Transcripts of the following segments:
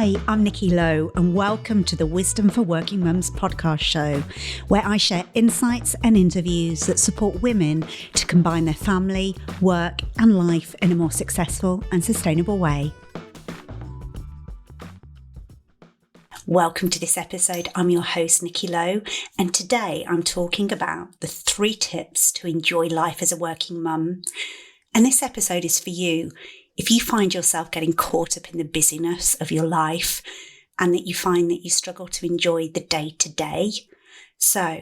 Hi, I'm Nikki Lowe, and welcome to the Wisdom for Working Mums podcast show, where I share insights and interviews that support women to combine their family, work, and life in a more successful and sustainable way. Welcome to this episode. I'm your host, Nikki Lowe, and today I'm talking about the 3 tips to enjoy life as a working mum. And this episode is for you if you find yourself getting caught up in the busyness of your life and that you find that you struggle to enjoy the day-to-day. So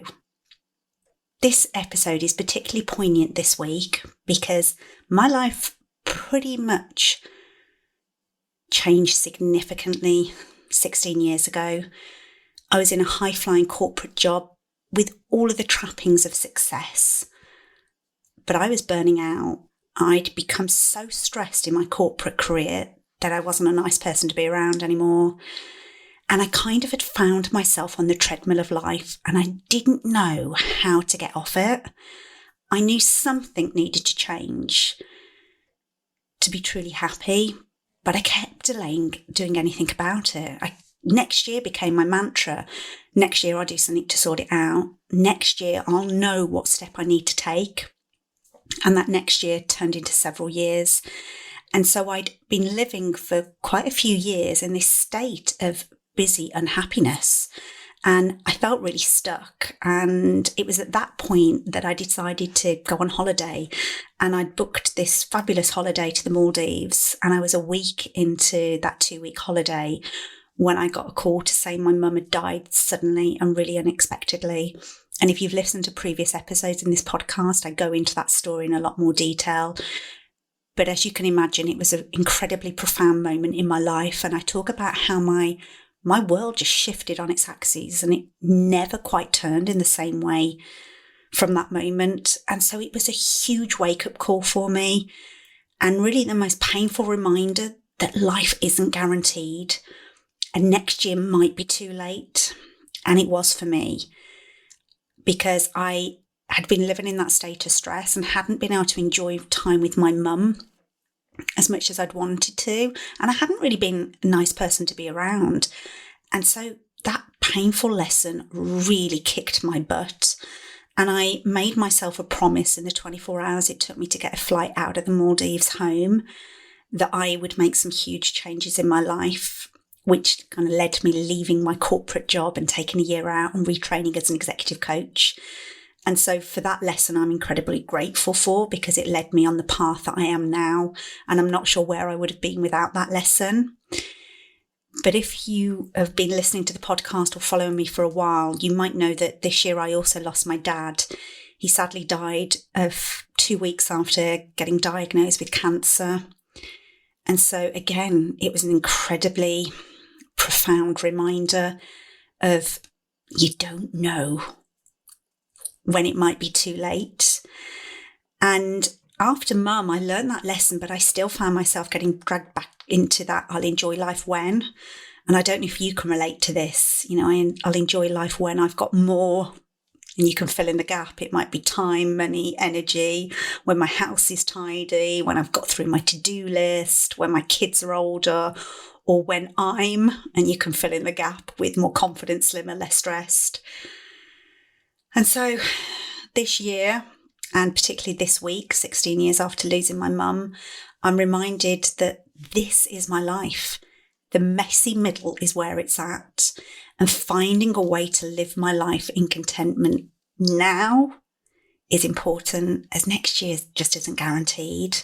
this episode is particularly poignant this week because my life pretty much changed significantly 16 years ago. I was in a high-flying corporate job with all of the trappings of success, but I was burning out. I'd become so stressed in my corporate career that I wasn't a nice person to be around anymore. And I kind of had found myself on the treadmill of life and I didn't know how to get off it. I knew something needed to change to be truly happy, but I kept delaying doing anything about it. Next year became my mantra. Next year I'll do something to sort it out. Next year I'll know what step I need to take. And that next year turned into several years. And so I'd been living for quite a few years in this state of busy unhappiness. And I felt really stuck. And it was at that point that I decided to go on holiday. And I'd booked this fabulous holiday to the Maldives. And I was a week into that 2-week holiday when I got a call to say my mum had died suddenly and really unexpectedly. And if you've listened to previous episodes in this podcast, I go into that story in a lot more detail. But as you can imagine, it was an incredibly profound moment in my life. And I talk about how my world just shifted on its axis and it never quite turned in the same way from that moment. And so it was a huge wake-up call for me and really the most painful reminder that life isn't guaranteed and next year might be too late. And it was for me, because I had been living in that state of stress and hadn't been able to enjoy time with my mum as much as I'd wanted to. And I hadn't really been a nice person to be around. And so that painful lesson really kicked my butt. And I made myself a promise in the 24 hours it took me to get a flight out of the Maldives home that I would make some huge changes in my life, which kind of led to me leaving my corporate job and taking a year out and retraining as an executive coach. And so for that lesson, I'm incredibly grateful for, because it led me on the path that I am now. And I'm not sure where I would have been without that lesson. But if you have been listening to the podcast or following me for a while, you might know that this year I also lost my dad. He sadly died of 2 weeks after getting diagnosed with cancer. And so again, it was an incredibly profound reminder of you don't know when it might be too late. And after mum, I learned that lesson, but I still found myself getting dragged back into that I'll enjoy life when. And I don't know if you can relate to this. You know, I'll enjoy life when I've got more, and you can fill in the gap. It might be time, money, energy, when my house is tidy, when I've got through my to-do list, when my kids are older, or when and you can fill in the gap with more confident, slimmer, less stressed. And so this year, and particularly this week, 16 years after losing my mum, I'm reminded that this is my life. The messy middle is where it's at. And finding a way to live my life in contentment now is important, as next year just isn't guaranteed.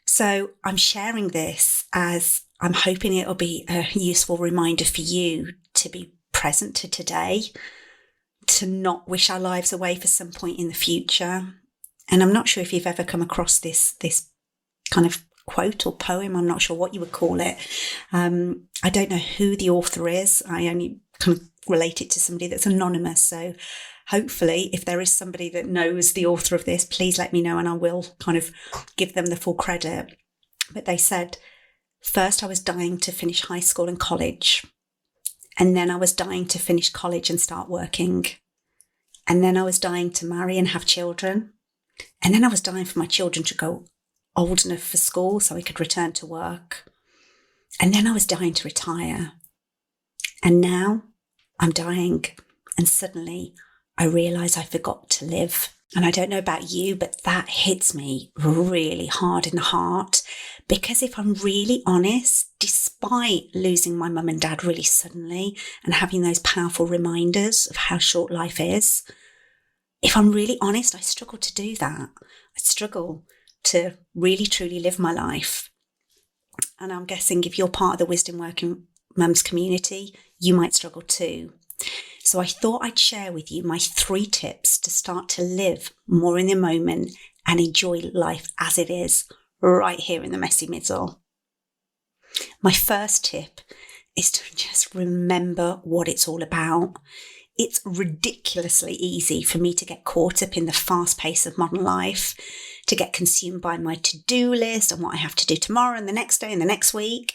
So I'm sharing this as I'm hoping it'll be a useful reminder for you to be present to today, to not wish our lives away for some point in the future. And I'm not sure if you've ever come across this kind of quote or poem. I'm not sure what you would call it. I don't know who the author is. I only kind of relate it to somebody that's anonymous. So hopefully, if there is somebody that knows the author of this, please let me know and I will kind of give them the full credit. But they said, first I was dying to finish high school and college. And then I was dying to finish college and start working. And then I was dying to marry and have children. And then I was dying for my children to go old enough for school so I could return to work. And then I was dying to retire. And now I'm dying. And suddenly I realise I forgot to live. And I don't know about you, but that hits me really hard in the heart. Because if I'm really honest, despite losing my mum and dad really suddenly and having those powerful reminders of how short life is, if I'm really honest, I struggle to do that. I struggle to really truly live my life. And I'm guessing if you're part of the Wisdom Working Mums community, you might struggle too. So I thought I'd share with you my 3 tips to start to live more in the moment and enjoy life as it is, right here in the messy middle. My first tip is to just remember what it's all about. It's ridiculously easy for me to get caught up in the fast pace of modern life, to get consumed by my to-do list and what I have to do tomorrow and the next day and the next week.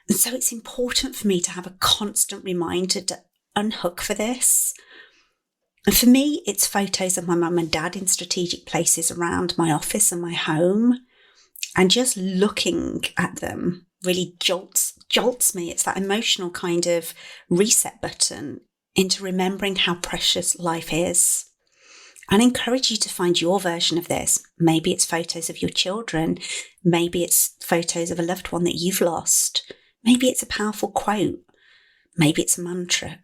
And so it's important for me to have a constant reminder to unhook for this. And for me, it's photos of my mum and dad in strategic places around my office and my home. And just looking at them really jolts me. It's that emotional kind of reset button into remembering how precious life is. And I encourage you to find your version of this. Maybe it's photos of your children. Maybe it's photos of a loved one that you've lost. Maybe it's a powerful quote. Maybe it's a mantra.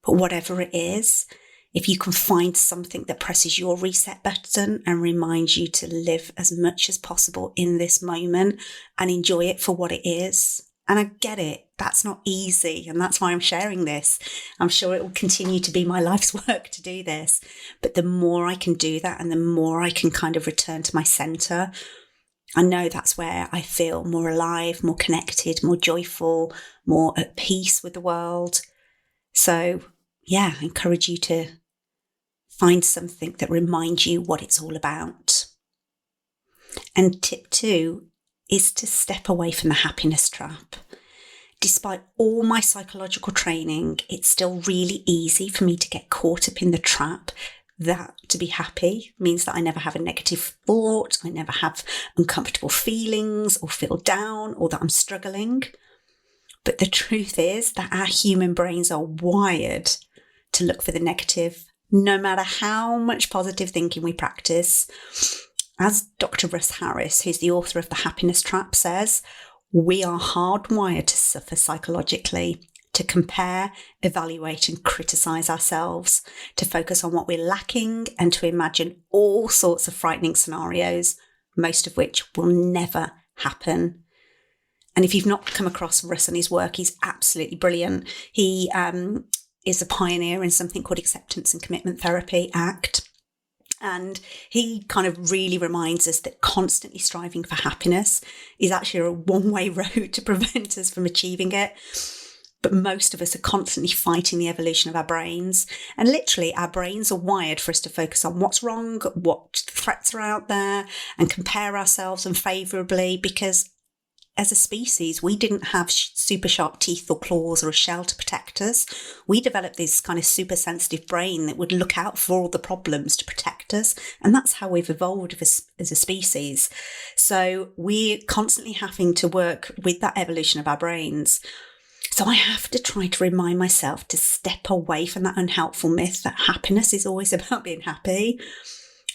But whatever it is, if you can find something that presses your reset button and reminds you to live as much as possible in this moment and enjoy it for what it is. And I get it. That's not easy. And that's why I'm sharing this. I'm sure it will continue to be my life's work to do this. But the more I can do that and the more I can kind of return to my center, I know that's where I feel more alive, more connected, more joyful, more at peace with the world. So yeah, I encourage you to find something that reminds you what it's all about. And tip 2 is to step away from the happiness trap. Despite all my psychological training, it's still really easy for me to get caught up in the trap that to be happy means that I never have a negative thought, I never have uncomfortable feelings or feel down or that I'm struggling. But the truth is that our human brains are wired to look for the negative, no matter how much positive thinking we practice. As Dr. Russ Harris, who's the author of The Happiness Trap, says, we are hardwired to suffer psychologically, to compare, evaluate and criticise ourselves, to focus on what we're lacking and to imagine all sorts of frightening scenarios, most of which will never happen. And if you've not come across Russ and his work, he's absolutely brilliant. He is a pioneer in something called acceptance and commitment therapy, ACT. And he kind of really reminds us that constantly striving for happiness is actually a one-way road to prevent us from achieving it. But most of us are constantly fighting the evolution of our brains. And literally, our brains are wired for us to focus on what's wrong, what threats are out there, and compare ourselves unfavourably because as a species, we didn't have super sharp teeth or claws or a shell to protect us. We developed this kind of super sensitive brain that would look out for all the problems to protect us. And that's how we've evolved as a species. So we're constantly having to work with that evolution of our brains. So I have to try to remind myself to step away from that unhelpful myth that happiness is always about being happy.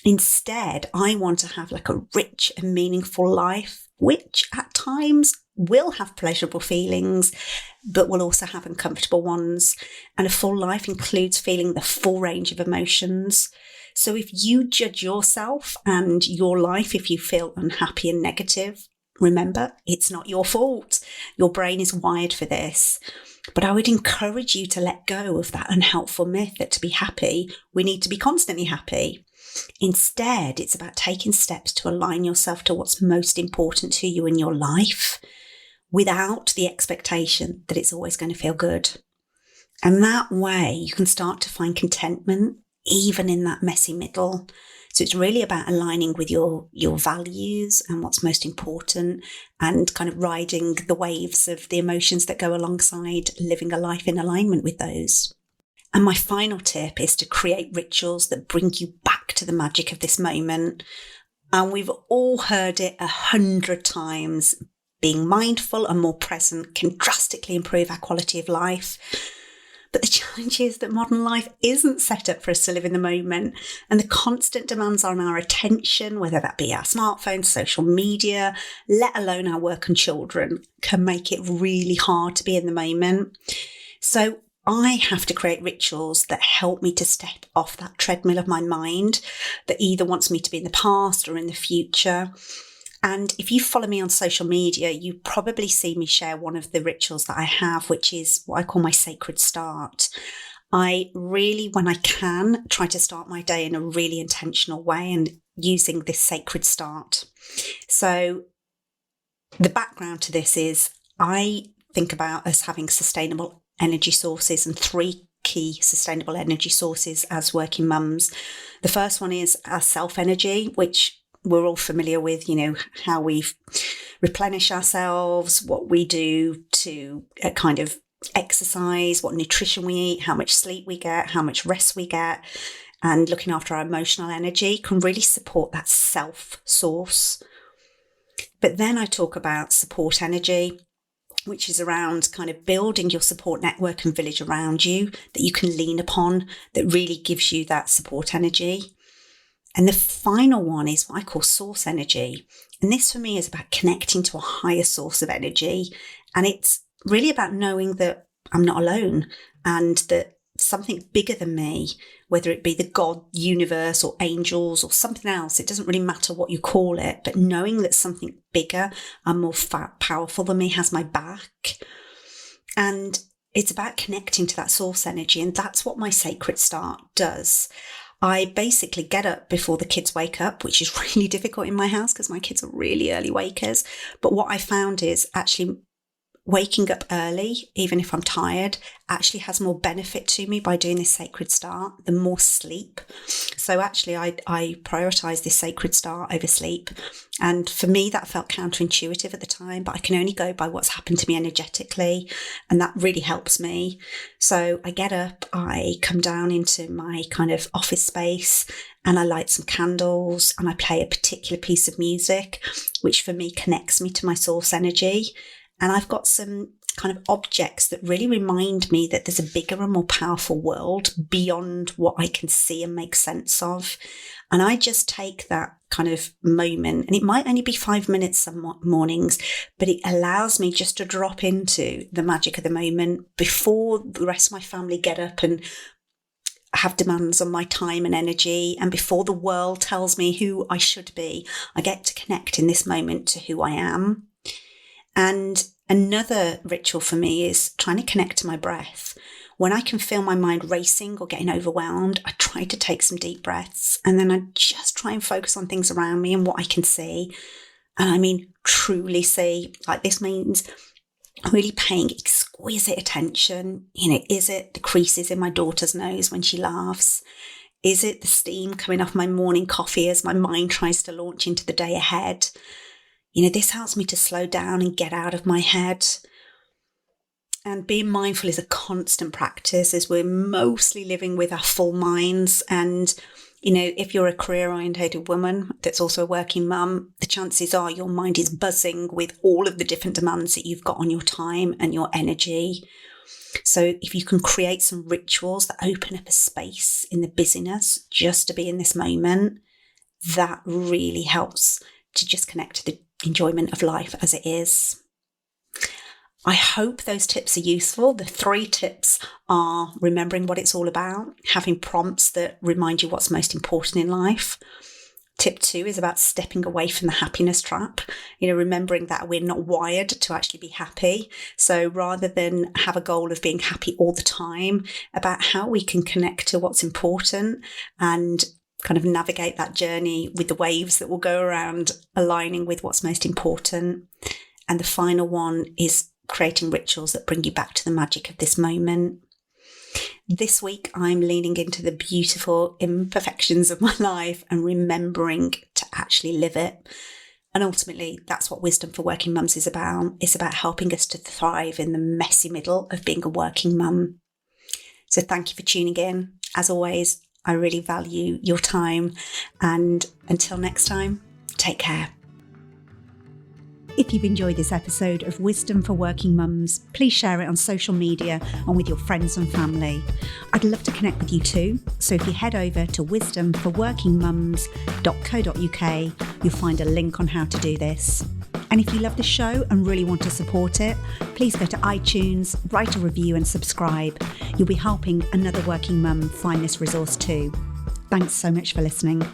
Instead, I want to have like a rich and meaningful life, which at times will have pleasurable feelings, but will also have uncomfortable ones. And a full life includes feeling the full range of emotions. So if you judge yourself and your life, if you feel unhappy and negative, remember, it's not your fault. Your brain is wired for this. But I would encourage you to let go of that unhelpful myth that to be happy, we need to be constantly happy. Instead, it's about taking steps to align yourself to what's most important to you in your life without the expectation that it's always going to feel good. And that way you can start to find contentment even in that messy middle. So it's really about aligning with your values and what's most important and kind of riding the waves of the emotions that go alongside living a life in alignment with those. And my final tip is to create rituals that bring you back to the magic of this moment. And we've all heard it 100 times, being mindful and more present can drastically improve our quality of life. But the challenge is that modern life isn't set up for us to live in the moment, and the constant demands on our attention, whether that be our smartphones, social media, let alone our work and children, can make it really hard to be in the moment. So I have to create rituals that help me to step off that treadmill of my mind that either wants me to be in the past or in the future. And if you follow me on social media, you probably see me share one of the rituals that I have, which is what I call my sacred start. I really, when I can, try to start my day in a really intentional way and using this sacred start. So the background to this is I think about us having sustainable energy sources and 3 key sustainable energy sources as working mums. The first one is our self-energy, which we're all familiar with, how we replenish ourselves, what we do to kind of exercise, what nutrition we eat, how much sleep we get, how much rest we get, and looking after our emotional energy can really support that self source. But then I talk about support energy, which is around kind of building your support network and village around you that you can lean upon, that really gives you that support energy. And the final one is what I call source energy. And this for me is about connecting to a higher source of energy. And it's really about knowing that I'm not alone and that something bigger than me, whether it be the God, universe or angels or something else, it doesn't really matter what you call it, but knowing that something bigger and more powerful than me has my back. And it's about connecting to that source energy. And that's what my sacred start does. I basically get up before the kids wake up, which is really difficult in my house because my kids are really early wakers. But what I found is actually waking up early, even if I'm tired, actually has more benefit to me by doing this sacred start than more sleep. So actually I prioritise this sacred start over sleep. And for me, that felt counterintuitive at the time, but I can only go by what's happened to me energetically. And that really helps me. So I get up, I come down into my kind of office space and I light some candles and I play a particular piece of music, which for me connects me to my source energy. And I've got some kind of objects that really remind me that there's a bigger and more powerful world beyond what I can see and make sense of. And I just take that kind of moment, and it might only be 5 minutes some mornings, but it allows me just to drop into the magic of the moment before the rest of my family get up and have demands on my time and energy. And before the world tells me who I should be, I get to connect in this moment to who I am. And another ritual for me is trying to connect to my breath. When I can feel my mind racing or getting overwhelmed, I try to take some deep breaths and then I just try and focus on things around me and what I can see. And I mean, truly see. Like, this means really paying exquisite attention. Is it the creases in my daughter's nose when she laughs? Is it the steam coming off my morning coffee as my mind tries to launch into the day ahead? This helps me to slow down and get out of my head. And being mindful is a constant practice as we're mostly living with our full minds. And, if you're a career-orientated woman that's also a working mum, the chances are your mind is buzzing with all of the different demands that you've got on your time and your energy. So if you can create some rituals that open up a space in the busyness just to be in this moment, that really helps to just connect to the enjoyment of life as it is. I hope those tips are useful. The 3 tips are remembering what it's all about, having prompts that remind you what's most important in life. Tip 2 is about stepping away from the happiness trap, remembering that we're not wired to actually be happy. So rather than have a goal of being happy all the time, about how we can connect to what's important and kind of navigate that journey with the waves that will go around aligning with what's most important. And the final one is creating rituals that bring you back to the magic of this moment. This week, I'm leaning into the beautiful imperfections of my life and remembering to actually live it. And ultimately, that's what Wisdom for Working Mums is about. It's about helping us to thrive in the messy middle of being a working mum. So thank you for tuning in. As always, I really value your time. And until next time, take care. If you've enjoyed this episode of Wisdom for Working Mums, please share it on social media and with your friends and family. I'd love to connect with you too, so if you head over to wisdomforworkingmums.co.uk, you'll find a link on how to do this. And if you love the show and really want to support it, please go to iTunes, write a review and subscribe. You'll be helping another working mum find this resource too. Thanks so much for listening.